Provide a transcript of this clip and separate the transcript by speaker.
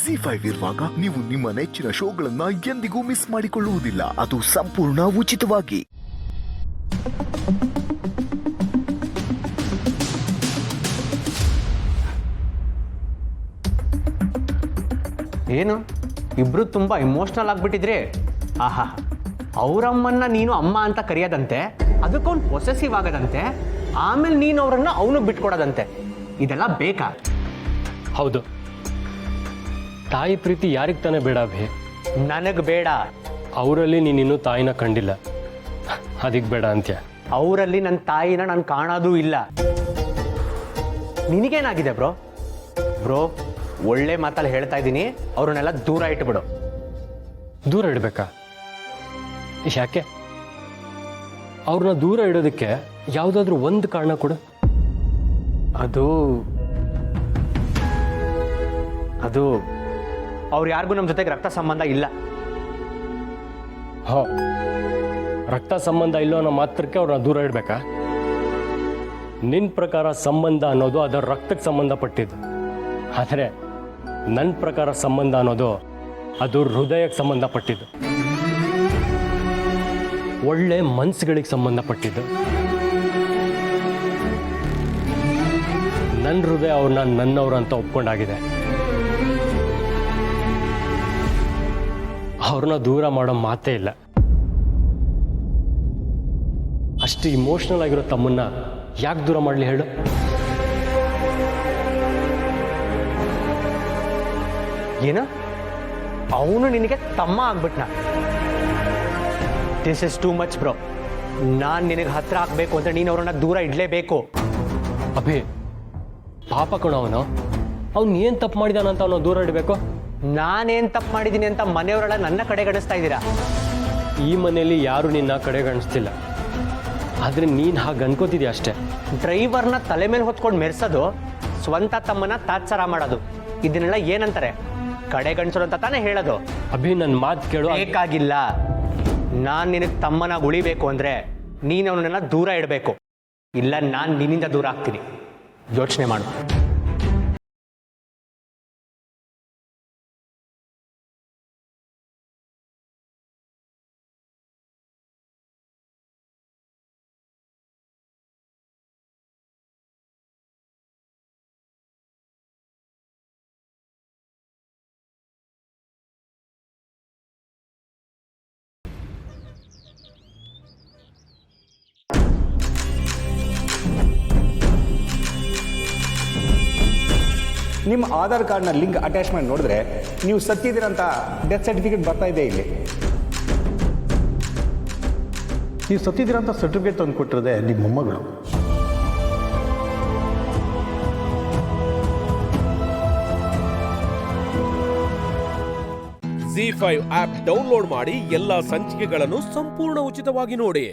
Speaker 1: ಜಿ5 ಇರುವಾಗ ನೀವು ನಿಮ್ಮ ನೆಚ್ಚಿನ ಶೋಗಳನ್ನ ಎಂದಿಗೂ ಮಿಸ್ ಮಾಡಿಕೊಳ್ಳುವುದಿಲ್ಲ. ಅದು ಸಂಪೂರ್ಣ ಉಚಿತವಾಗಿ.
Speaker 2: ಏನು ಇಬ್ರು ತುಂಬಾ ಇಮೋಷನಲ್ ಆಗ್ಬಿಟ್ಟಿದ್ರಿ. ಆಹಾ, ಅವರಮ್ಮನ್ನ ನೀನು ಅಮ್ಮ ಅಂತ ಕರೆಯೋದಂತೆ, ಅದಕ್ಕೊಂದು ಪೊಸೆಸಿವ್ ಆಗೋದಂತೆ, ಆಮೇಲೆ ನೀನು ಅವರನ್ನ ಅವನು ಬಿಟ್ಕೊಡೋದಂತೆ. ಇದೆಲ್ಲ ಬೇಕಾ?
Speaker 3: ಹೌದು, ತಾಯಿ ಪ್ರೀತಿ ಯಾರಿಗೆ ತಾನೇ ಬೇಡ ಭೇ?
Speaker 2: ನನಗೆ ಬೇಡ.
Speaker 3: ಅವರಲ್ಲಿ ನೀನಿನ್ನೂ ತಾಯಿನ ಕಂಡಿಲ್ಲ, ಅದಕ್ಕೆ ಬೇಡ ಅಂತ್ಯ.
Speaker 2: ಅವರಲ್ಲಿ ನನ್ನ ತಾಯಿನ ನಾನು ಕಾಣೋದೂ ಇಲ್ಲ. ನಿನಗೇನಾಗಿದೆ ಬ್ರೋ? ಬ್ರೋ, ಒಳ್ಳೆ ಮಾತಲ್ಲಿ ಹೇಳ್ತಾ ಇದ್ದೀನಿ, ಅವ್ರನ್ನೆಲ್ಲ ದೂರ ಇಟ್ಬಿಡು.
Speaker 3: ದೂರ ಇಡಬೇಕಾ? ಯಾಕೆ? ಅವ್ರನ್ನ ದೂರ ಇಡೋದಕ್ಕೆ ಯಾವುದಾದ್ರೂ ಒಂದು ಕಾರಣ ಕೊಡು.
Speaker 2: ಅದು ಅವ್ರು ಯಾರಿಗೂ ನಮ್ಮ ಜೊತೆಗೆ ರಕ್ತ ಸಂಬಂಧ ಇಲ್ಲ.
Speaker 3: ಹೋ, ರಕ್ತ ಸಂಬಂಧ ಇಲ್ಲೋ ಅನ್ನೋ ಮಾತ್ರಕ್ಕೆ ಅವ್ರನ್ನ ದೂರ ಇಡಬೇಕಾ? ನಿನ್ನ ಪ್ರಕಾರ ಸಂಬಂಧ ಅನ್ನೋದು ಅದರ ರಕ್ತಕ್ಕೆ ಸಂಬಂಧಪಟ್ಟಿದ್ದು, ಆದರೆ ನನ್ನ ಪ್ರಕಾರ ಸಂಬಂಧ ಅನ್ನೋದು ಅದು ಹೃದಯಕ್ಕೆ ಸಂಬಂಧಪಟ್ಟಿದ್ದು, ಒಳ್ಳೆ ಮನಸ್ಸುಗಳಿಗೆ ಸಂಬಂಧಪಟ್ಟಿದ್ದು. ನನ್ನ ಹೃದಯ ಅವ್ರನ್ನ ನನ್ನವ್ರು ಅಂತ ಒಪ್ಕೊಂಡಾಗಿದೆ. ಅವ್ರನ್ನ ದೂರ ಮಾಡೋ ಮಾತೇ ಇಲ್ಲ. ಅಷ್ಟು ಇಮೋಷನಲ್ ಆಗಿರೋ ತಮ್ಮನ್ನ ಯಾಕೆ ದೂರ ಮಾಡಲಿ ಹೇಳು?
Speaker 2: ಏನು, ಅವನು ನಿನಗೆ ತಮ್ಮ ಆಗ್ಬಿಟ್ನ? This is too much bro. ನಾನು ನಿನಗೆ ಹತ್ರ ಆಗ್ಬೇಕು ಅಂತ ನೀನು ಅವ್ರನ್ನ ದೂರ ಇಡಲೇಬೇಕು.
Speaker 3: ಅಭಿ, ಪಾಪ ಕಣ ಅವನು. ಅವ್ನು ಏನು ತಪ್ಪು ಮಾಡಿದಾನಂತ ಅವನು ದೂರ ಇಡಬೇಕು?
Speaker 2: ನಾನೇನು ತಪ್ಪು ಮಾಡಿದ್ದೀನಿ ಅಂತ ಮನೆಯವರೆಲ್ಲ ನನ್ನ ಕಡೆ ಗಣಿಸ್ತಾ ಇದ್ದೀರಾ?
Speaker 3: ಈ ಮನೆಯಲ್ಲಿ ಯಾರು ನಿನ್ನ ಕಡೆಗಣಿಸ್ತಿಲ್ಲ, ಆದರೆ ನೀನು ಹಾಗೆ ಅನ್ಕೋತಿದ್ಯಾ ಅಷ್ಟೇ.
Speaker 2: ಡ್ರೈವರ್ನ ತಲೆ ಮೇಲೆ ಹೊತ್ಕೊಂಡು ಮೆರೆಸೋದು, ಸ್ವಂತ ತಮ್ಮನ ತಾತ್ಸಾರ ಮಾಡೋದು, ಇದನ್ನೆಲ್ಲ ಏನಂತಾರೆ? ಕಡೆಗಣಿಸೋದು ಅಂತ ತಾನೇ ಹೇಳೋದು.
Speaker 3: ಅಭಿ, ನನ್ನ ಮಾತು ಕೇಳು.
Speaker 2: ಬೇಕಾಗಿಲ್ಲ. ನಾನು ನಿನಗೆ ತಮ್ಮನಾಗಿ ಉಳಿಬೇಕು ಅಂದರೆ ನೀನು ಅವನನ್ನೆಲ್ಲ ದೂರ ಇಡಬೇಕು, ಇಲ್ಲ ನಾನು ನಿನ್ನಿಂದ ದೂರ ಆಗ್ತೀನಿ. ಯೋಚನೆ ಮಾಡು.
Speaker 4: ನಿಮ್ಮ ಆಧಾರ್ ಕಾರ್ಡ್ನ ಲಿಂಕ್ ಅಟ್ಯಾಚ್ಮೆಂಟ್ ನೋಡಿದ್ರೆ ನೀವು ಸತ್ತಿದ್ದೀರಂತ ಡೆತ್ ಸರ್ಟಿಫಿಕೇಟ್ ಬರ್ತಾ ಇದೆ ಇಲ್ಲಿ. ನೀವು ಸತ್ತಿದ್ದೀರಂತ ಸರ್ಟಿಫಿಕೇಟ್ ತಂದು ಕೊಟ್ಟಿರೋದೆ ನಿಮ್ಮ ಮೊಮ್ಮಗಳು.
Speaker 5: ಜಿ5 ಆಪ್ ಡೌನ್ಲೋಡ್ ಮಾಡಿ ಎಲ್ಲಾ ಸಂಚಿಕೆಗಳನ್ನು ಸಂಪೂರ್ಣ ಉಚಿತವಾಗಿ ನೋಡಿ.